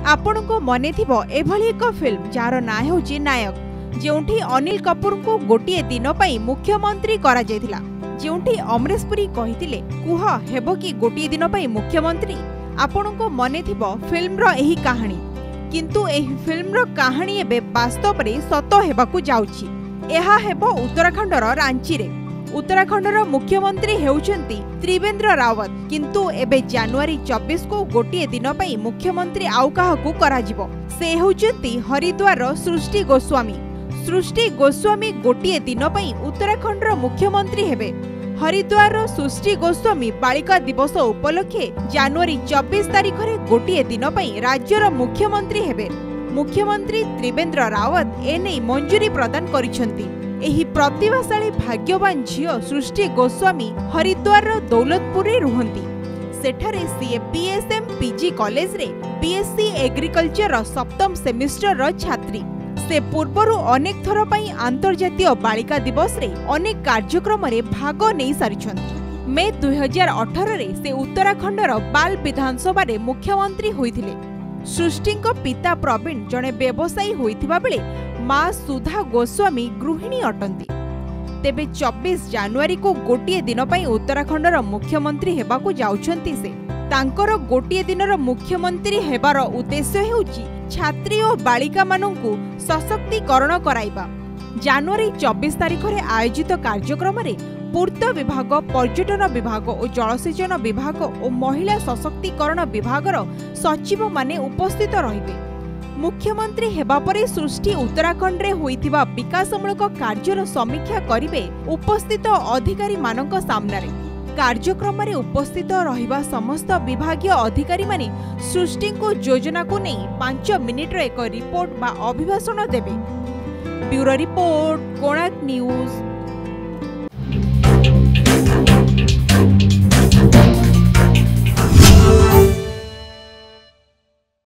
आपण को मने थिबो एभली एक फिल्म जार ना हेउची नायक, जेउठी अनिल कपूर को गोटे दिन पई मुख्यमंत्री करा जायथिला, जेउठी अमरेश पुरी कहिथिले कुह हेबो कि गोटे दिन पई मुख्यमंत्री। आपण को मने थिबो फिल्म रो एही कहानी, किंतु एही फिल्म रो कहानी एबे वास्तव रे सत हेबाकू जाउची। एहा हेबो उत्तराखंड रो रांची रे। उत्तराखंड मुख्यमंत्री हेउचंती त्रिवेंद्र रावत, किंतु एबे जनवरी 24 को गोटे दिन पई मुख्यमंत्री आउ काहाकू कराजिबो। से हेउचंती हरिद्वार रो सृष्टि गोस्वामी। सृष्टि गोस्वामी गोटे दिन पई उत्तराखंड रो मुख्यमंत्री हेबे। हरिद्वार रो सृष्टि गोस्वामी बालिका दिवस उपलक्षे जनवरी 24 तारिख रे गोटे दिन पई राज्य रो मुख्यमंत्री हेबे। मुख्यमंत्री त्रिवेंद्र रावत एने मंजूरी प्रदान करिसंती। एही प्रतिभाशाली भाग्यवान झियो सृष्टि गोस्वामी हरिद्वार रो दौलतपुर रे रुहंती। सेठारे सीए बीएसएम पीजी कॉलेज रे बीएससी एग्रीकल्चर रो सप्तम सेमिस्टर रो छात्री। से पूर्वरु अनेक थर पई अंतर्जातीय बालिका दिवस रे अनेक कार्यक्रम रे भाग नै सारिछंती। मे 2018 रे से उत्तराखंड रो बाल विधानसभा रे मुख्यमंत्री होइथिले। सृष्टिंको पिता प्रवीण जणे व्यवसायी होइथिबा बेले मां सुधा गोस्वामी गृहिणी अटंती। तेबे 24 जनवरी को गोटे दिन पई उत्तराखंड रो मुख्यमंत्री हेबाकू जाउछंती। से तांकर गोटे दिन रो मुख्यमंत्री हेबार उद्देश्य हेउची छात्री और बालिका माननकू सशक्तिकरण कराइबा। जनवरी 24 तारिख रे आयोजित कार्यक्रम रे पूर्त विभाग, पर्यटन विभाग और जलसेचन विभाग और महिला सशक्तिकरण विभाग सचिव माने उपस्थित रहिबे। मुख्यमंत्री हेबा परे सृष्टि उत्तराखंड रे होइथिबा विकासमूलक कार्यर समीक्षा करिवे उपस्थित अधिकारी मानक सामने रे। कार्यक्रम रे उपस्थित रहिबा समस्त विभागीय अधिकारी माने सृष्टि को योजना को नै 5 मिनिट रे एक रिपोर्ट बा अभिभाषण देबे। Bureau report, Konark news.